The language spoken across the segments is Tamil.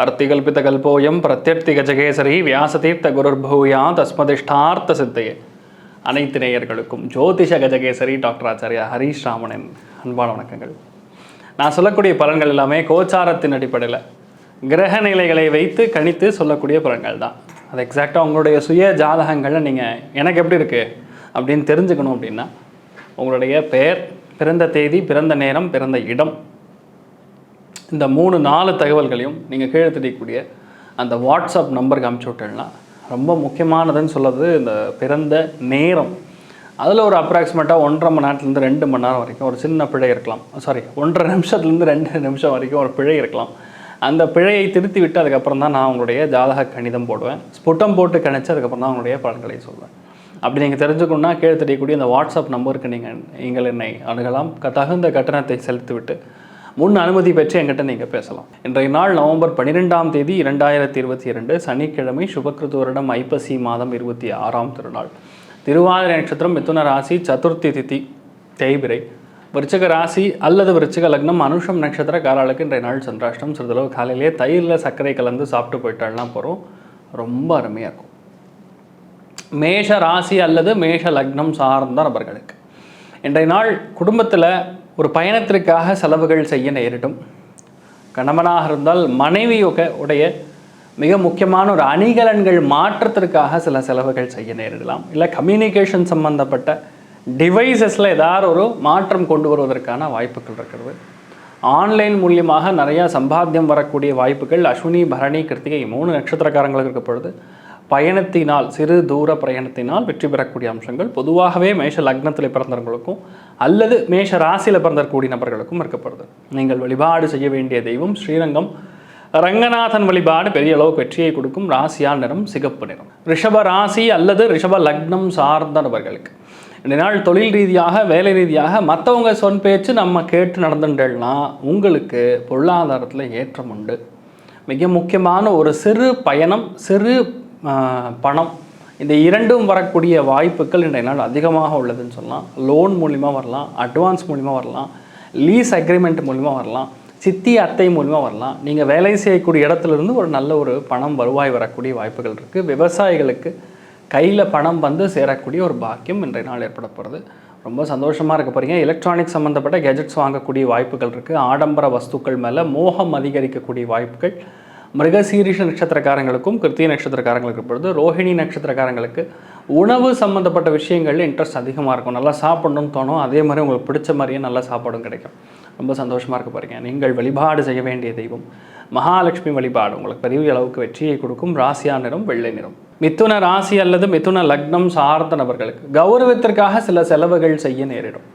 அர்த்திகல்பிதகல்போயம் பிரத்யர்த்திகஜகேசரி வியாசதீர்த்த குருர்பூயா தஸ்மதிஷ்டார்த்த சித்தையே. அனைத்து நேயர்களுக்கும் ஜோதிஷ கஜகேசரி டாக்டர் ஆச்சாரியா ஹரீஷ் ராமனின் அன்பான வணக்கங்கள். நான் சொல்லக்கூடிய பலன்கள் எல்லாமே கோச்சாரத்தின் அடிப்படையில் கிரக நிலைகளை வைத்து கணித்து சொல்லக்கூடிய பலன்கள் தான். அது எக்ஸாக்டாக உங்களுடைய சுய ஜாதகங்களில் நீங்கள் எனக்கு எப்படி இருக்குது அப்படின்னு தெரிஞ்சுக்கணும் அப்படின்னா உங்களுடைய பெயர், பிறந்த தேதி, பிறந்த நேரம், பிறந்த இடம், இந்த 3-4 தகவல்களையும் நீங்கள் கீழே தெரியக்கூடிய அந்த வாட்ஸ்அப் நம்பருக்கு அனுப்பிச்சி விட்டேன்னா ரொம்ப முக்கியமானதுன்னு சொல்கிறது இந்த பிறந்த நேரம். அதில் ஒரு அப்ராக்சிமேட்டாக 1.5 மணி நேரத்துலேருந்து 2 மணி நேரம் வரைக்கும் ஒரு சின்ன பிழை இருக்கலாம். 1.5 நிமிஷத்துலேருந்து 2 நிமிஷம் வரைக்கும் ஒரு பிழை இருக்கலாம். அந்த பிழையை திருத்தி விட்டு அதுக்கப்புறம் தான் நான் உங்களுடைய ஜாதக கணிதம் போடுவேன். ஸ்புட்டம் போட்டு கணிச்சு அதுக்கப்புறம் தான் உங்களுடைய பலன்களை சொல்வேன். அப்படி நீங்கள் தெரிஞ்சுக்கணுன்னா கீழே தெரியக்கூடிய இந்த வாட்ஸ்அப் நம்பருக்கு நீங்கள் என்னை அணுகலாம். தகுந்த கட்டணத்தை செலுத்திவிட்டு முன் அனுமதி பெற்று என்கிட்ட நீங்கள் பேசலாம். இன்றைய நாள் நவம்பர் 12ஆம் தேதி 2022 சனிக்கிழமை, சுபக்கிருது வருடம் ஐப்பசி மாதம் 26ஆம் திருநாள், திருவாதிரை நட்சத்திரம், மிதுன ராசி, சதுர்த்தி திதி, தேய்பிரை, விருச்சிக ராசி அல்லது விருச்சிக லக்னம், அனுஷம் நட்சத்திரக்காரர்களுக்கு இன்றைய நாள் சந்திராஷ்டம். சிறிதளவு காலையிலேயே தயிரில் சர்க்கரை கலந்து சாப்பிட்டு போயிட்டாலாம் போகிறோம். ரொம்ப அருமையாக இருக்கும். மேஷ ராசி அல்லது மேஷ லக்னம் சார்ந்த நபர்களுக்கு இன்றைய நாள் குடும்பத்தில் ஒரு பயணத்திற்காக செலவுகள் செய்ய நேரிடும். கணவனாக இருந்தால் மனைவி உடைய மிக முக்கியமான ஒரு அணிகலன்கள் மாற்றத்திற்காக சில செலவுகள் செய்ய நேரிடலாம். இல்லை கம்யூனிகேஷன் சம்பந்தப்பட்ட டிவைசஸில் ஏதாவது ஒரு மாற்றம் கொண்டு வருவதற்கான வாய்ப்புகள் இருக்கிறது. ஆன்லைன் மூலியமாக நிறையா சம்பாத்தியம் வரக்கூடிய வாய்ப்புகள் அஸ்வினி, பரணி, கிருத்திகை 3 நட்சத்திரக்காரங்களுக்கு இருக்க பொழுது பயணத்தினால், சிறு தூர பிரயாணத்தினால் வெற்றி பெறக்கூடிய அம்சங்கள் பொதுவாகவே மேஷ லக்னத்தில் பிறந்தவர்களுக்கும் அல்லது மேஷ ராசியில் பிறந்தக்கூடிய நபர்களுக்கும் இருக்கப்படுது. நீங்கள் வழிபாடு செய்ய வேண்டிய தெய்வம் ஸ்ரீரங்கம் ரங்கநாதன் வழிபாடு பெரிய அளவுக்கு வெற்றியை கொடுக்கும். ராசியால் நிறம் சிகப்பு நிறம். ரிஷப ராசி அல்லது ரிஷப லக்னம் சார்ந்த நபர்களுக்கு இந்த நாள் தொழில் ரீதியாக, வேலை ரீதியாக மற்றவங்க சொன் பேச்சு நம்ம கேட்டு நடந்துட்டேன்னா உங்களுக்கு பொருளாதாரத்தில் ஏற்றம் உண்டு. மிக முக்கியமான ஒரு சிறு பயணம், சிறு பணம், இந்த இரண்டும் வரக்கூடிய வாய்ப்புகள் இன்றைய நாள் அதிகமாக உள்ளதுன்னு சொல்லலாம். லோன் மூலிமா வரலாம், அட்வான்ஸ் மூலிமா வரலாம், லீஸ் அக்ரிமெண்ட் மூலிமா வரலாம், சித்தி அத்தை மூலிமா வரலாம். நீங்கள் வேலை செய்யக்கூடிய இடத்துலேருந்து ஒரு நல்ல ஒரு பணம் வருவாய் வரக்கூடிய வாய்ப்புகள் இருக்குது. விவசாயிகளுக்கு கையில் பணம் வந்து சேரக்கூடிய ஒரு பாக்கியம் இன்றைய நாள் ஏற்பட போகிறது. ரொம்ப சந்தோஷமாக இருக்க போகிறீங்க. எலக்ட்ரானிக்ஸ் சம்மந்தப்பட்ட கெஜெட்ஸ் வாங்கக்கூடிய வாய்ப்புகள் இருக்குது. ஆடம்பர வஸ்துக்கள் மேலே மோகம் அதிகரிக்கக்கூடிய வாய்ப்புகள் மிருகசீரிஷ நட்சத்திரக்காரங்களுக்கும் கிருத்திகை நட்சத்திரக்காரங்களுக்கு பொழுது, ரோஹிணி நட்சத்திரக்காரங்களுக்கு உணவு சம்மந்தப்பட்ட விஷயங்களில் இன்ட்ரெஸ்ட் அதிகமாக இருக்கும். நல்லா சாப்பிடணும்னு தோணும். அதே மாதிரி உங்களுக்கு பிடிச்ச மாதிரியே நல்ல சாப்பாடும் கிடைக்கும். ரொம்ப சந்தோஷமாக இருக்க போகிறீங்க. நீங்கள் வழிபாடு செய்ய வேண்டிய தெய்வம் மகாலட்சுமி வழிபாடு உங்களுக்கு பெரிய அளவுக்கு வெற்றியை கொடுக்கும். ராசியா நிறம் வெள்ளை நிறம். மிதுன ராசி அல்லது மிதுன லக்னம் சார்ந்த நபர்களுக்கு கௌரவத்திற்காக சில செலவுகள் செய்ய நேரிடும்.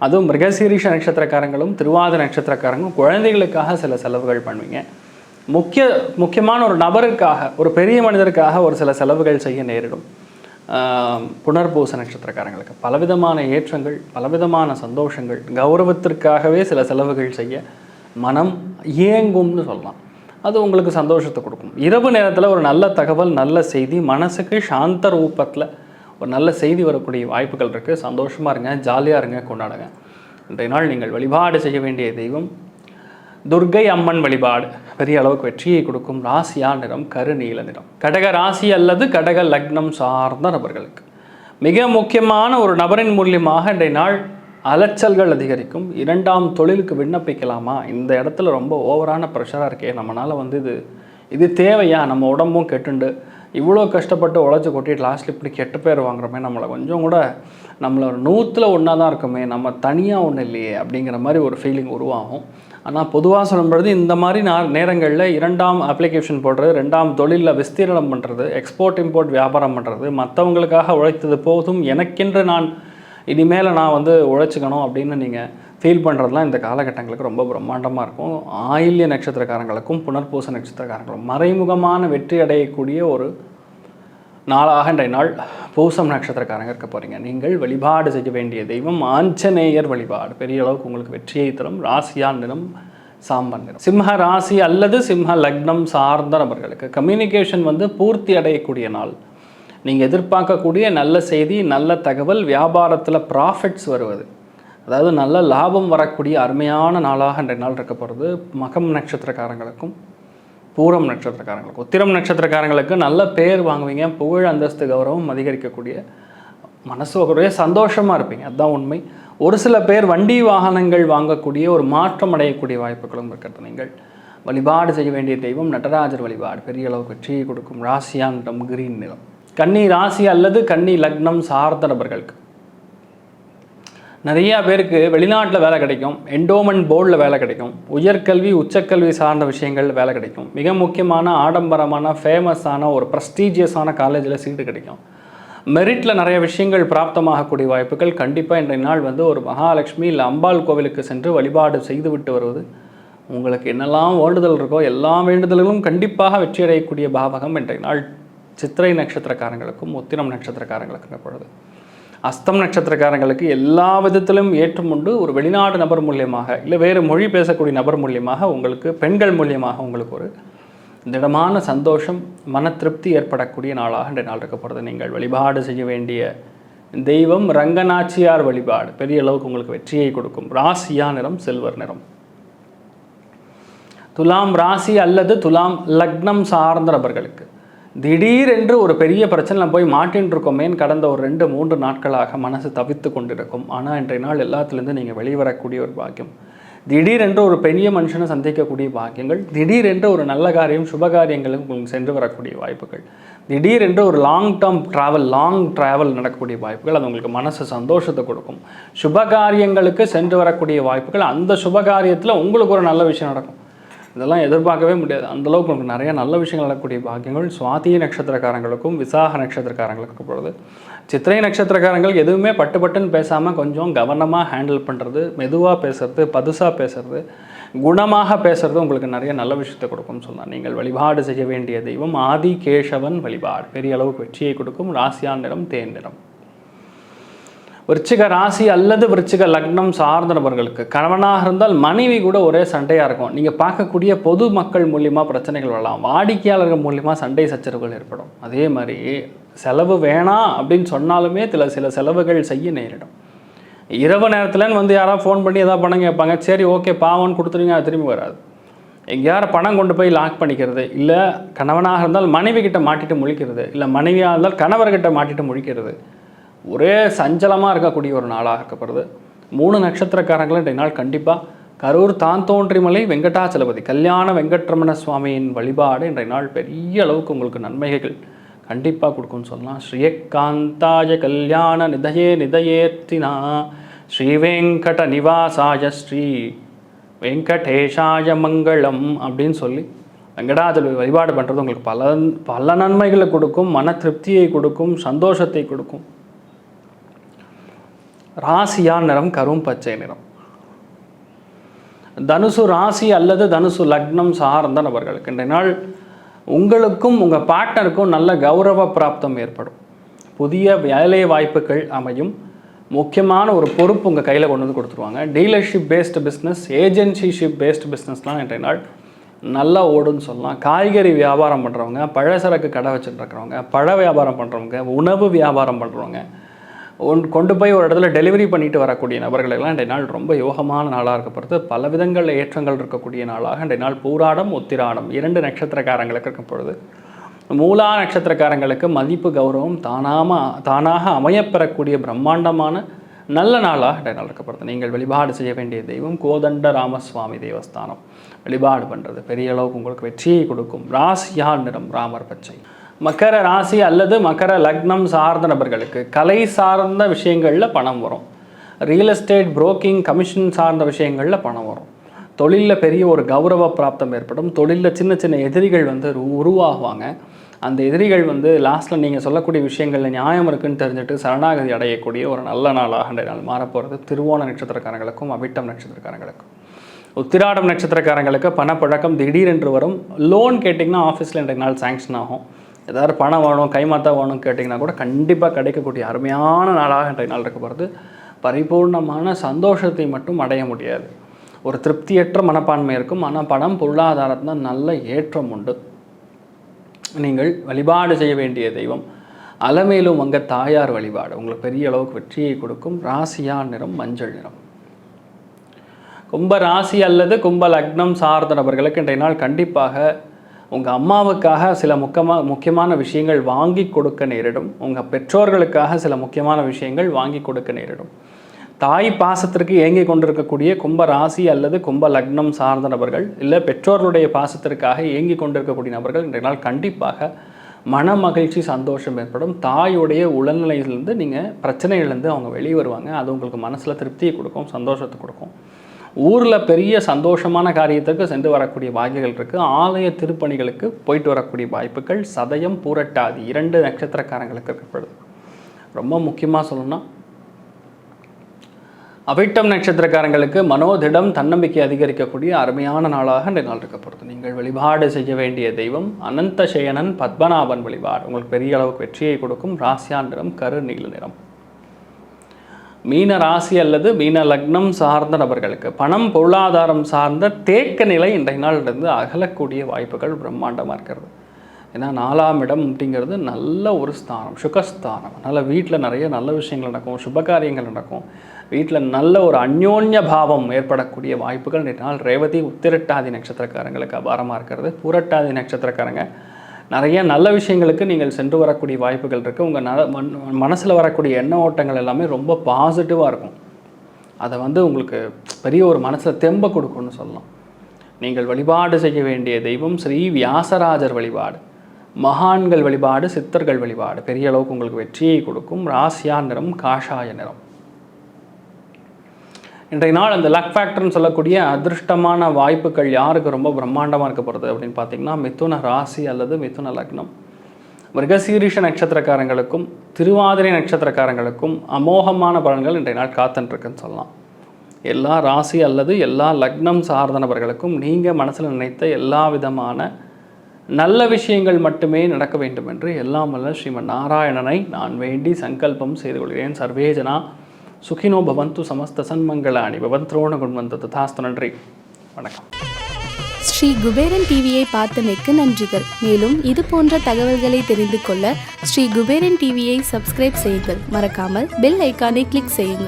அதுவும் மிருகசீரிஷ நட்சத்திரக்காரங்களும் திருவாதிரை நட்சத்திரக்காரங்களும் குழந்தைகளுக்காக சில செலவுகள் பண்ணுவீங்க. முக்கியமான ஒரு நபருக்காக, ஒரு பெரிய மனிதருக்காக ஒரு சில செலவுகள் செய்ய நேரிடும். புனர்பூச நட்சத்திரக்காரங்களுக்கு பலவிதமான ஏற்றங்கள், பலவிதமான சந்தோஷங்கள், கௌரவத்திற்காகவே சில செலவுகள் செய்ய மனம் ஏங்கும்னு சொல்லலாம். அது உங்களுக்கு சந்தோஷத்தை கொடுக்கும். இரவு நேரத்தில் ஒரு நல்ல தகவல், நல்ல செய்தி, மனசுக்கு சாந்த ரூபத்தில் ஒரு நல்ல செய்தி வரக்கூடிய வாய்ப்புகள் இருக்குது. சந்தோஷமாக இருங்க, ஜாலியாக இருங்க, கொண்டாடுங்க. இன்றைய நாள் நீங்கள் வழிபாடு செய்ய வேண்டிய தெய்வம் துர்க்கை அம்மன் வழிபாடு பெரிய அளவுக்கு வெற்றியை கொடுக்கும். ராசியா நிறம் கருநீல நிறம். கடக ராசி அல்லது கடக லக்னம் சார்ந்த நபர்களுக்கு மிக முக்கியமான ஒரு நபரின் மூலியமாக இன்றைய நாள் அலைச்சல்கள் அதிகரிக்கும். 2ஆம் தொழிலுக்கு விண்ணப்பிக்கலாமா? இந்த இடத்துல ரொம்ப ஓவரான ப்ரெஷராக இருக்கே, நம்மளால் இது தேவையா? நம்ம உடம்பும் கெட்டுண்டு இவ்வளோ கஷ்டப்பட்டு உழைச்சி கொட்டிட்டு லாஸ்ட்டில் இப்படி கெட்ட பேர் வாங்குறோமே, நம்மளை கொஞ்சம் கூட நம்மளை ஒரு 100ல் ஒன்றா தான் இருக்குமே, நம்ம தனியாக ஒன்றும் இல்லையே அப்படிங்கிற மாதிரி ஒரு ஃபீலிங் உருவாகும். ஆனால் பொதுவாக சொல்லும்பொழுது இந்த மாதிரி நேரங்களில் 2ஆம் அப்ளிகேஷன் போடுறது, 2ஆம் தொழிலில் விஸ்தீரணம் பண்ணுறது, எக்ஸ்போர்ட் இம்போர்ட் வியாபாரம் பண்ணுறது, மற்றவங்களுக்காக உழைத்தது போதும், எனக்கென்று இனிமேல் நான் உழைச்சிக்கணும் அப்படின்னு நீங்கள் ஃபீல் பண்ணுறதுலாம் இந்த காலகட்டங்களுக்கு ரொம்ப பிரம்மாண்டமாக இருக்கும். ஆயில்ய நட்சத்திரக்காரங்களுக்கும் புனர்பூச நட்சத்திரக்காரங்களும் மறைமுகமான வெற்றி அடையக்கூடிய ஒரு நாளாக இன்றைய நாள் பூசம் நட்சத்திரக்காரங்க இருக்க போகிறீங்க. நீங்கள் வழிபாடு செய்ய வேண்டிய தெய்வம் ஆஞ்சநேயர் வழிபாடு பெரிய அளவுக்கு உங்களுக்கு வெற்றியை தரும். ராசியா நிறம் சாம்பல் நிறம். சிம்ம ராசி அல்லது சிம்ம லக்னம் சார்ந்த நபர்களுக்கு கம்யூனிகேஷன் பூர்த்தி அடையக்கூடிய நாள். நீங்கள் எதிர்பார்க்கக்கூடிய நல்ல செய்தி, நல்ல தகவல், வியாபாரத்தில் ப்ராஃபிட்ஸ் வருவது, அதாவது நல்ல லாபம் வரக்கூடிய அருமையான நாளாக இன்றைய நாள் இருக்க போகிறது மகம் நட்சத்திரக்காரங்களுக்கும் பூரம் நட்சத்திரக்காரங்களுக்கும். உத்திரம் நட்சத்திரக்காரங்களுக்கு நல்ல பேர் வாங்குவீங்க, புகழ் அந்தஸ்து கௌரவம் அதிகரிக்கக்கூடிய மனசு ஒரே சந்தோஷமாக இருப்பீங்க, அதுதான் உண்மை. ஒரு சில பேர் வண்டி வாகனங்கள் வாங்கக்கூடிய ஒரு மாற்றம் அடையக்கூடிய வாய்ப்புகளும் இருக்கிறது. நீங்கள் வழிபாடு செய்ய வேண்டிய தெய்வம் நடராஜர் வழிபாடு பெரிய அளவுக்கு வெற்றியை கொடுக்கும். ராசியான் நிறம் கிரீன் நிறம். கன்னி ராசி அல்லது கன்னி லக்னம் சார்ந்த நபர்களுக்கு நிறையா பேருக்கு வெளிநாட்டில் வேலை கிடைக்கும், என்டோமெண்ட் போர்டில் வேலை கிடைக்கும், உயர்கல்வி உச்சக்கல்வி சார்ந்த விஷயங்கள் வேலை கிடைக்கும், மிக முக்கியமான ஆடம்பரமான ஃபேமஸான ஒரு ப்ரெஸ்டீஜியஸான காலேஜில் சீட்டு கிடைக்கும், மெரிட்டில் நிறைய விஷயங்கள் பிராப்தமாகக்கூடிய வாய்ப்புகள் கண்டிப்பாக இன்றைய நாள் ஒரு மகாலட்சுமி இல்லை அம்பாள் கோவிலுக்கு சென்று வழிபாடு செய்துவிட்டு வருவது உங்களுக்கு என்னெல்லாம் வேண்டுதல் இருக்கோ எல்லா வேண்டுதல்களும் கண்டிப்பாக வெற்றியடையக்கூடிய பாவகம் இன்றைய நாள் சித்திரை நட்சத்திரக்காரங்களுக்கும் உத்திரம் நட்சத்திரக்காரங்களுக்கும் பொழுது. அஸ்தம் நட்சத்திரக்காரங்களுக்கு எல்லா விதத்திலும் ஏற்றம் உண்டு. ஒரு வெளிநாடு நபர் மூலியமாக இல்லை வேறு மொழி பேசக்கூடிய நபர் மூலியமாக உங்களுக்கு பெண்கள் மூலியமாக உங்களுக்கு ஒரு திடமான சந்தோஷம் மன திருப்தி ஏற்படக்கூடிய நாளாக இன்றைய நாள் இருக்கப்படுறது. நீங்கள் வழிபாடு செய்ய வேண்டிய தெய்வம் ரங்கநாச்சியார் வழிபாடு பெரிய அளவுக்கு உங்களுக்கு வெற்றியை கொடுக்கும். ராசியா நிறம் சில்வர் நிறம். துலாம் ராசி அல்லது துலாம் லக்னம் சார்ந்த நபர்களுக்கு திடீரென்று ஒரு பெரிய பிரச்சனை போய் மாட்டின்னு இருக்கோமேன்னு கடந்த ஒரு 2-3 நாட்களாக மனசு தவித்து கொண்டிருக்கும். ஆனால் இன்றைய நாள் எல்லாத்துலேருந்து நீங்கள் வெளிவரக்கூடிய ஒரு பாக்கியம், திடீரென்று ஒரு பெரிய மனுஷனை சந்திக்கக்கூடிய பாக்கியங்கள், திடீரென்று ஒரு நல்ல காரியம் சுபகாரியங்களுக்கு உங்களுக்கு சென்று வரக்கூடிய வாய்ப்புகள், திடீரென்று ஒரு லாங் ட்ராவல் நடக்கக்கூடிய வாய்ப்புகள், அது உங்களுக்கு மனசு சந்தோஷத்தை கொடுக்கும். சுபகாரியங்களுக்கு சென்று வரக்கூடிய வாய்ப்புகள், அந்த சுபகாரியத்தில் உங்களுக்கு ஒரு நல்ல விஷயம் நடக்கும். இதெல்லாம் எதிர்பார்க்கவே முடியாது, அந்தளவுக்கு உங்களுக்கு நிறைய நல்ல விஷயங்கள் நடக்கக்கூடிய பாக்கியங்கள் சுவாதி நட்சத்திரக்காரங்களுக்கும் விசாக நட்சத்திரக்காரங்களுக்கும் பொழுது. சித்திரை நட்சத்திரக்காரங்களுக்கு எதுவுமே பட்டுன்னு பேசாமல் கொஞ்சம் கவனமாக ஹேண்டில் பண்ணுறது, மெதுவாக பேசுறது, பதுசாக பேசுறது, குணமாக பேசுறது உங்களுக்கு நிறைய நல்ல விஷயத்தை கொடுக்கும்னு சொன்னால் நீங்கள் வழிபாடு செய்ய வேண்டிய தெய்வம் ஆதி கேசவன் வழிபாடு பெரிய அளவுக்கு வெற்றியை கொடுக்கும். ராசியான் நிறம் தேன் நிறம். விருச்சிக ராசி அல்லது விருச்சிக லக்னம் சார்ந்த நபர்களுக்கு கணவனாக இருந்தால் மனைவி கூட ஒரே சண்டையாக இருக்கும். நீங்கள் பார்க்கக்கூடிய பொது மக்கள் மூலியமாக பிரச்சனைகள் வரலாம், வாடிக்கையாளர்கள் மூலியமாக சண்டை சச்சரவுகள் ஏற்படும். அதே மாதிரி செலவு வேணாம் அப்படின்னு சொன்னாலுமே சில செலவுகள் செய்ய நேரிடும். இரவு நேரத்துலன்னு யாராவது ஃபோன் பண்ணி எதாவது பணம் கேட்பாங்க, சரி ஓகே பாவம்னு கொடுத்துருங்க, அது திரும்பி வராது. எங்கேயாரும் பணம் கொண்டு போய் லாக் பண்ணிக்கிறது, இல்லை கணவனாக இருந்தால் மனைவி கிட்ட மாட்டிட்டு முழிக்கிறது, இல்லை மனைவியாக இருந்தால் கணவர்கிட்ட மாட்டிட்டு முழிக்கிறது, ஒரே சஞ்சலமாக இருக்கக்கூடிய ஒரு நாளாக இருக்கப்படுது. 3 நட்சத்திரக்காரங்களும் இன்றைய நாள் கண்டிப்பாக கரூர் தான்தோன்றிமலை வெங்கடாச்சலபதி கல்யாண வெங்கட்ரமண சுவாமியின் வழிபாடு இன்றைய நாள் பெரிய அளவுக்கு உங்களுக்கு நன்மைகள் கண்டிப்பாக கொடுக்கும்னு சொல்லலாம். ஸ்ரீயக்காந்தாய கல்யாண நிதயேர்த்தினா ஸ்ரீ வெங்கட நிவாசாய ஸ்ரீ வெங்கடேஷாய மங்களம் அப்படின்னு சொல்லி வெங்கடாச்சலபதி வழிபாடு பண்ணுறது உங்களுக்கு பல நன்மைகளை கொடுக்கும், மன திருப்தியை கொடுக்கும், சந்தோஷத்தை கொடுக்கும். ராசியான் நிறம் கரும் பச்சை நிறம். தனுசு ராசி அல்லது தனுசு லக்னம் சார்ந்த நபர்களுக்கு இன்றைய நாள் உங்களுக்கும் உங்கள் பார்ட்னருக்கும் நல்ல கௌரவ பிராப்தம் ஏற்படும். புதிய வேலை வாய்ப்புகள் அமையும். முக்கியமான ஒரு பொறுப்பு உங்கள் கையில் கொண்டு வந்து கொடுத்துருவாங்க. டீலர்ஷிப் பேஸ்டு பிஸ்னஸ், ஏஜென்சிஷிப் பேஸ்டு பிஸ்னஸ்லாம் இன்றைய நாள் நல்லா ஓடுன்னு சொல்லலாம். காய்கறி வியாபாரம் பண்ணுறவங்க, பழசரக்கு கடை வச்சுருக்கிறவங்க, பழ வியாபாரம் பண்ணுறவங்க, உணவு வியாபாரம் பண்ணுறவங்க, கொண்டு போய் ஒரு இடத்துல டெலிவரி பண்ணிட்டு வரக்கூடிய நபர்களெல்லாம் இன்றைய நாள் ரொம்ப யோகமான நாளாக இருக்கப்படுது. பல விதங்களில் ஏற்றங்கள் இருக்கக்கூடிய நாளாக இன்றைய நாள் பூராடம் உத்திராடம் 2 நட்சத்திரக்காரங்களுக்கு இருக்கும் பொழுது. மூலா நட்சத்திரக்காரங்களுக்கு மதிப்பு கௌரவம் தானாக அமையப்பெறக்கூடிய பிரம்மாண்டமான நல்ல நாளாக இன்றைய நாள் இருக்கப்படுது. நீங்கள் வழிபாடு செய்ய வேண்டிய தெய்வம் கோதண்ட ராமசுவாமி தேவஸ்தானம் வழிபாடு பண்ணுறது பெரிய அளவுக்கு உங்களுக்கு வெற்றியை கொடுக்கும். ராசியால் நிறம் ராமர் பச்சை. மகர ராசி அல்லது மகர லக்னம் சார்ந்த நபர்களுக்கு கலை சார்ந்த விஷயங்களில் பணம் வரும். ரியல் எஸ்டேட், புரோக்கிங், கமிஷன் சார்ந்த விஷயங்களில் பணம் வரும். தொழிலில் பெரிய ஒரு கௌரவ பிராப்தம் ஏற்படும். தொழிலில் சின்ன சின்ன எதிரிகள் உருவாகுவாங்க. அந்த எதிரிகள் லாஸ்ட்டில் நீங்கள் சொல்லக்கூடிய விஷயங்களில் நியாயம் இருக்குன்னு தெரிஞ்சுட்டு சரணாகதி அடையக்கூடிய ஒரு நல்ல நாளாக இன்றைய நாள் மாறப்போகிறது. திருவோண நட்சத்திரக்காரங்களுக்கும் அவிட்டம் நட்சத்திரக்காரங்களுக்கும். உத்திராடம் நட்சத்திரக்காரங்களுக்கு பணப்பழக்கம் திடீரென்று வரும். லோன் கேட்டிங்கன்னா ஆஃபீஸில் இன்றைய நாள் சாங்ஷன் ஆகும். ஏதாவது பணம் வேணும், கைமாத்தா வேணும்னு கேட்டிங்கன்னா கூட கண்டிப்பாக கிடைக்கக்கூடிய அருமையான நாளாக இன்றைய நாள் இருக்க போகிறது. பரிபூர்ணமான சந்தோஷத்தை மட்டும் அடைய முடியாது, ஒரு திருப்தியற்ற மனப்பான்மை இருக்கும். ஆனால் பணம் பொருளாதாரத்தில் நல்ல ஏற்றம் உண்டு. நீங்கள் வழிபாடு செய்ய வேண்டிய தெய்வம் அலமேலும் தாயார் வழிபாடு உங்களுக்கு பெரிய அளவுக்கு வெற்றியை கொடுக்கும். ராசியா நிறம் மஞ்சள் நிறம். கும்ப ராசி அல்லது கும்ப லக்னம் சார்ந்த நபர்களுக்கு இன்றைய நாள் கண்டிப்பாக உங்கள் அம்மாவுக்காக சில முக்கியமான விஷயங்கள் வாங்கி கொடுக்க நேரிடும். உங்கள் பெற்றோர்களுக்காக சில முக்கியமான விஷயங்கள் வாங்கி கொடுக்க நேரிடும். தாய் பாசத்திற்கு ஏங்கி கொண்டிருக்கக்கூடிய கும்ப ராசி அல்லது கும்ப லக்னம் சார்ந்த நபர்கள், இல்லை பெற்றோர்களுடைய பாசத்திற்காக ஏங்கி கொண்டிருக்கக்கூடிய நபர்கள் இன்றைய நாள் கண்டிப்பாக மன மகிழ்ச்சி, சந்தோஷம் ஏற்படும். தாயுடைய உடல்நிலையிலேருந்து நீங்கள் பிரச்சனைகள்லேருந்து அவங்க வெளியே வருவாங்க. அது உங்களுக்கு மனசில் திருப்தியை கொடுக்கும், சந்தோஷத்தை கொடுக்கும். ஊரில் பெரிய சந்தோஷமான காரியத்துக்கு சென்று வரக்கூடிய வாய்ப்புகள் இருக்குது. ஆலய திருப்பணிகளுக்கு போயிட்டு வரக்கூடிய வாய்ப்புகள் சதயம், பூரட்டாதி 2 நட்சத்திரக்காரங்களுக்கு இருக்கப்படுது. ரொம்ப முக்கியமாக சொல்லணும்னா அவிட்டம் நட்சத்திரக்காரங்களுக்கு மனோதிடம், தன்னம்பிக்கை அதிகரிக்கக்கூடிய அருமையான நாளாக இந்த நாள் இருக்கப்படுது. நீங்கள் வழிபாடு செய்ய வேண்டிய தெய்வம் அனந்த சேயனன் பத்மநாபன் வழிபாடு உங்களுக்கு பெரிய அளவுக்கு வெற்றியை கொடுக்கும். ராசியா நிறம் கரு நீல நிறம். மீன ராசி அல்லது மீன லக்னம் சார்ந்த நபர்களுக்கு பணம், பொருளாதாரம் சார்ந்த தேக்க நிலை இன்றைய நாளிலிருந்து அகலக்கூடிய வாய்ப்புகள் பிரம்மாண்டமாக இருக்கிறது. ஏன்னா 4ஆம் இடம் அப்படிங்கிறது நல்ல ஒரு ஸ்தானம், சுகஸ்தானம். அதனால் வீட்டில் நிறைய நல்ல விஷயங்கள் நடக்கும், சுபகாரியங்கள் நடக்கும். வீட்டில் நல்ல ஒரு அந்யோன்ய பாவம் ஏற்படக்கூடிய வாய்ப்புகள் இன்றைய நாள் ரேவதி, உத்திரட்டாதி நட்சத்திரக்காரங்களுக்கு அபாரமாக இருக்கிறது. பூரட்டாதி நட்சத்திரக்காரங்க நிறைய நல்ல விஷயங்களுக்கு நீங்கள் சென்று வரக்கூடிய வாய்ப்புகள் இருக்குது. உங்கள் மனசில் வரக்கூடிய எண்ண ஓட்டங்கள் எல்லாமே ரொம்ப பாசிட்டிவாக இருக்கும். அதை உங்களுக்கு பெரிய ஒரு மனசில் தெம்ப கொடுக்கும்னு சொல்லலாம். நீங்கள் வழிபாடு செய்ய வேண்டிய தெய்வம் ஸ்ரீ வியாசராஜர் வழிபாடு, மகான்கள் வழிபாடு, சித்தர்கள் வழிபாடு பெரிய அளவுக்கு உங்களுக்கு வெற்றியை கொடுக்கும். ராசியா நிறம் காஷாய நிறம். இன்றைய நாள் அந்த லக் ஃபேக்டர்னு சொல்லக்கூடிய அதிர்ஷ்டமான வாய்ப்புகள் யாருக்கு ரொம்ப பிரம்மாண்டமாக இருக்க போகிறது அப்படின்னு பார்த்தீங்கன்னா, மிதுன ராசி அல்லது மிதுன லக்னம், மிருகசீரிஷ நட்சத்திரக்காரங்களுக்கும் திருவாதிரை நட்சத்திரக்காரங்களுக்கும் அமோகமான பலன்கள் இன்றைய நாள் காத்துட்டுருக்குன்னு சொல்லலாம். எல்லா ராசி அல்லது எல்லா லக்னம் சார்ந்த நபர்களுக்கும் நீங்கள் மனசில் நினைத்த எல்லா விதமான நல்ல விஷயங்கள் மட்டுமே நடக்க வேண்டும் என்று எல்லாம் வல்ல ஸ்ரீமன் நாராயணனை நான் வேண்டி சங்கல்பம் செய்து கொள்கிறேன். சர்வேஜனா சுகினோ பவந்து, சமஸ்த சன்மங்களாணி பவந்த்ரோண குண்வந்த ததாஸ்து. நன்றி, வணக்கம். ஸ்ரீ குபேரன் டிவியை பார்த்தமைக்கு நன்றிகள். மேலும் இது போன்ற தகவல்களை தெரிந்து கொள்ள ஸ்ரீ குபேரன் டிவியை சப்ஸ்கிரைப் செய்யுங்கள். மறக்காமல் பெல் ஐக்கானை கிளிக் செய்யுங்கள்.